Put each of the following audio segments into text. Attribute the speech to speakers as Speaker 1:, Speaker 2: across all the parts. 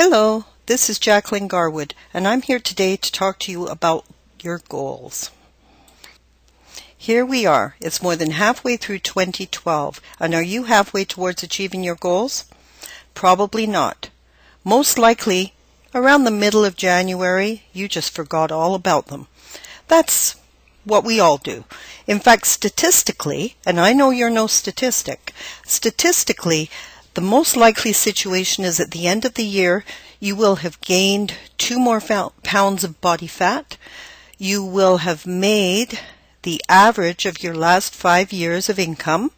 Speaker 1: Hello, this is Jacqueline Garwood, and I'm here today to talk to you about your goals. Here we are. It's more than halfway through 2012, and are you halfway towards achieving your goals? Probably not. Most likely, around the middle of January, you just forgot all about them. That's what we all do. In fact, statistically, and I know you're no statistic, statistically, the most likely situation is at the end of the year, you will have gained 2 more pounds of body fat. You will have made the average of your last 5 years of income,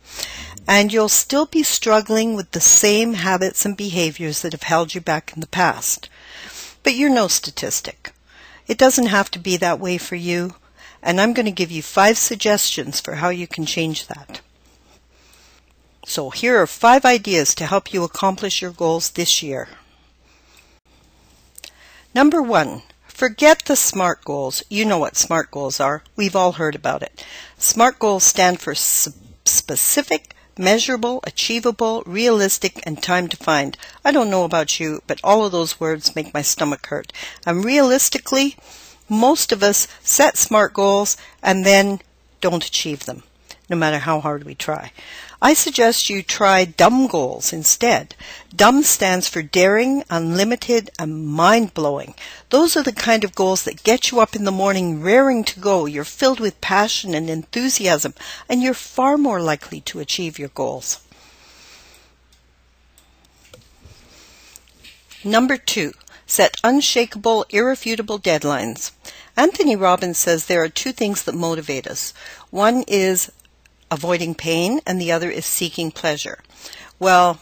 Speaker 1: and you'll still be struggling with the same habits and behaviors that have held you back in the past. But you're no statistic. It doesn't have to be that way for you, and I'm going to give you 5 suggestions for how you can change that. So here are 5 ideas to help you accomplish your goals this year. Number 1, forget the SMART goals. You know what SMART goals are. We've all heard about it. SMART goals stand for specific, measurable, achievable, realistic, and time-defined. I don't know about you, but all of those words make my stomach hurt. And realistically, most of us set SMART goals and then don't achieve them, no matter how hard we try. I suggest you try DUMB goals instead. DUMB stands for daring, unlimited, and mind-blowing. Those are the kind of goals that get you up in the morning raring to go. You're filled with passion and enthusiasm, and you're far more likely to achieve your goals. Number 2, set unshakable, irrefutable deadlines. Anthony Robbins says there are 2 things that motivate us. One is avoiding pain, and the other is seeking pleasure. Well,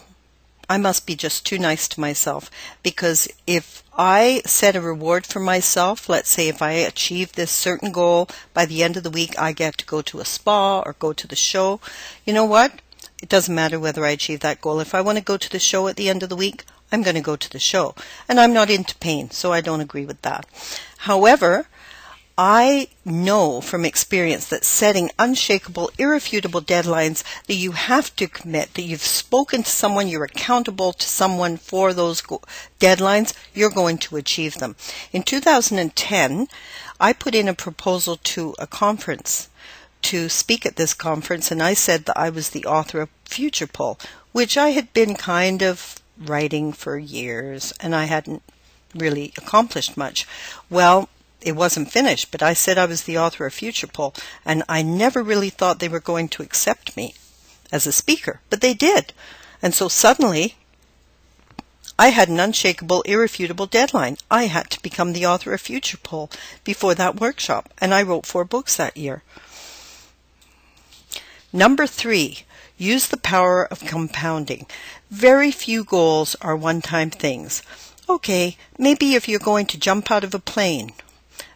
Speaker 1: I must be just too nice to myself, because if I set a reward for myself, let's say if I achieve this certain goal, by the end of the week I get to go to a spa or go to the show, you know what? It doesn't matter whether I achieve that goal. If I want to go to the show at the end of the week, I'm going to go to the show. And I'm not into pain, so I don't agree with that. However, I know from experience that setting unshakable, irrefutable deadlines, that you have to commit, that you've spoken to someone, you're accountable to someone for those deadlines, you're going to achieve them. In 2010, I put in a proposal to a conference to speak at this conference, and I said that I was the author of Future Pull, which I had been kind of writing for years, and I hadn't really accomplished much. Well, it wasn't finished, but I said I was the author of Future Pull, and I never really thought they were going to accept me as a speaker, but they did. And so suddenly, I had an unshakable, irrefutable deadline. I had to become the author of Future Pull before that workshop, and I wrote 4 books that year. Number 3, use the power of compounding. Very few goals are one-time things. Okay, maybe if you're going to jump out of a plane,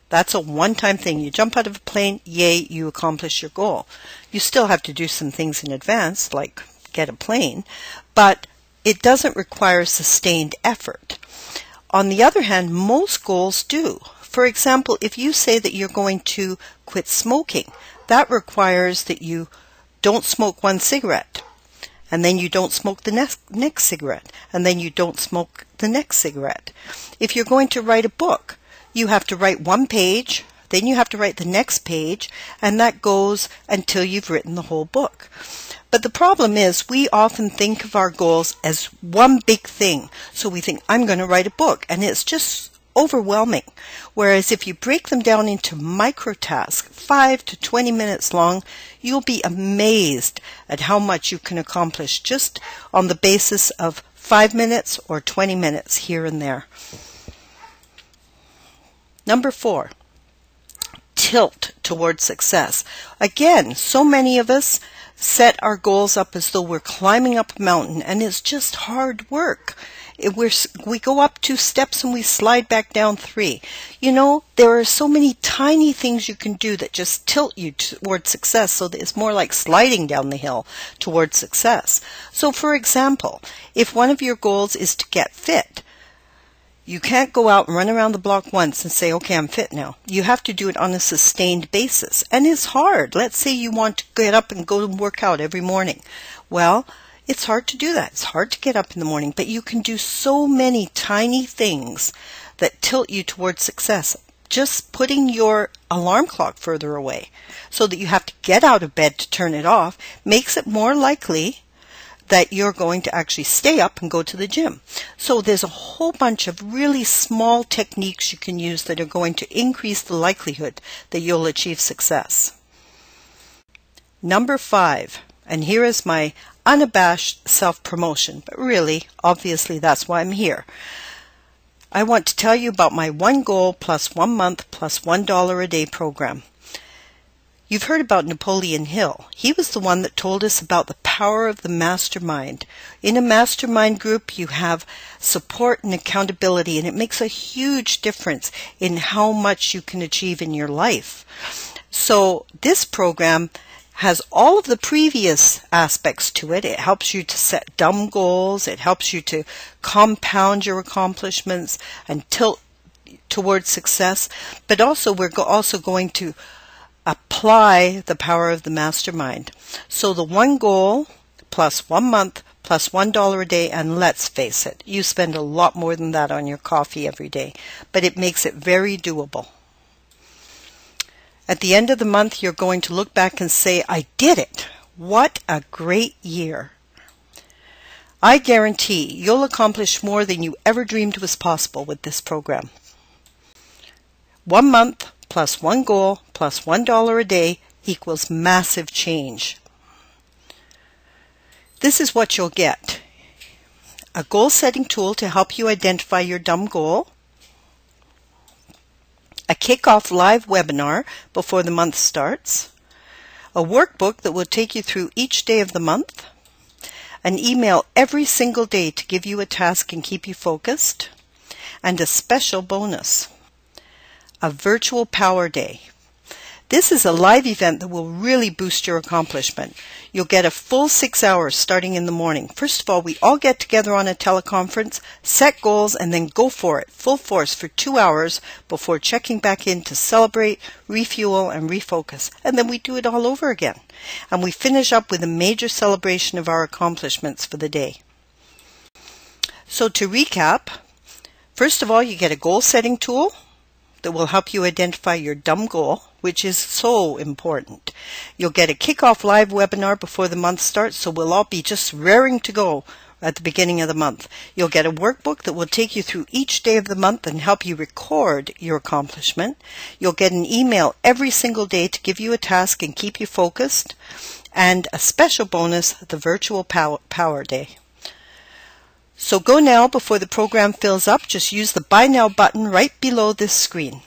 Speaker 1: that's a one-time thing. You jump out of a plane, yay, you accomplish your goal. You still have to do some things in advance, like get a plane, but it doesn't require sustained effort. On the other hand, most goals do. For example, if you say that you're going to quit smoking, that requires that you don't smoke 1 cigarette, and then you don't smoke the next cigarette, and then you don't smoke the next cigarette. If you're going to write a book, you have to write 1 page, then you have to write the next page, and that goes until you've written the whole book. But the problem is we often think of our goals as one big thing. So we think, I'm going to write a book, and it's just overwhelming. Whereas if you break them down into micro tasks, 5 to 20 minutes long, you'll be amazed at how much you can accomplish just on the basis of 5 minutes or 20 minutes here and there. Number 4, tilt towards success. Again, so many of us set our goals up as though we're climbing up a mountain, and it's just hard work. We go up 2 steps and we slide back down 3. You know, there are so many tiny things you can do that just tilt you towards success, so that it's more like sliding down the hill towards success. So for example, if one of your goals is to get fit, you can't go out and run around the block once and say, okay, I'm fit now. You have to do it on a sustained basis. And it's hard. Let's say you want to get up and go and work out every morning. Well, It's hard to do that. It's hard to get up in the morning, but you can do so many tiny things that tilt you towards success. Just putting your alarm clock further away so that you have to get out of bed to turn it off makes it more likely that you're going to actually stay up and go to the gym. So there's a whole bunch of really small techniques you can use that are going to increase the likelihood that you'll achieve success. Number 5, and here is my unabashed self-promotion, but really, obviously, that's why I'm here. I want to tell you about my 1 goal plus 1 month plus $1 a day program. You've heard about Napoleon Hill. He was the one that told us about the power of the mastermind. In a mastermind group, you have support and accountability, and it makes a huge difference in how much you can achieve in your life. So this program has all of the previous aspects to it. It helps you to set dumb goals. It helps you to compound your accomplishments and tilt towards success. But also, we're also going to apply the power of the mastermind. So the 1 goal plus 1 month plus $1 a day, and let's face it, you spend a lot more than that on your coffee every day, but it makes it very doable. At the end of the month, you're going to look back and say, I did it. What a great year. I guarantee you'll accomplish more than you ever dreamed was possible with this program. 1 month plus 1 goal plus $1 a day equals massive change. This is what you'll get. A goal-setting tool to help you identify your dumb goal. A kickoff live webinar before the month starts, a workbook that will take you through each day of the month, an email every single day to give you a task and keep you focused, and a special bonus, a virtual power day. This is a live event that will really boost your accomplishment. You'll get a full 6 hours starting in the morning. First of all, we all get together on a teleconference, set goals, and then go for it, full force for 2 hours before checking back in to celebrate, refuel, and refocus. And then we do it all over again. And we finish up with a major celebration of our accomplishments for the day. So to recap, first of all, you get a goal-setting tool that will help you identify your dumb goal, which is so important. You'll get a kickoff live webinar before the month starts, so we'll all be just raring to go at the beginning of the month. You'll get a workbook that will take you through each day of the month and help you record your accomplishment. You'll get an email every single day to give you a task and keep you focused, and a special bonus, the virtual power day. So go now before the program fills up. Just use the Buy Now button right below this screen.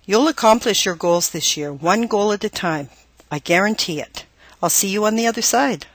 Speaker 1: You'll accomplish your goals this year, 1 goal at a time. I guarantee it. I'll see you on the other side.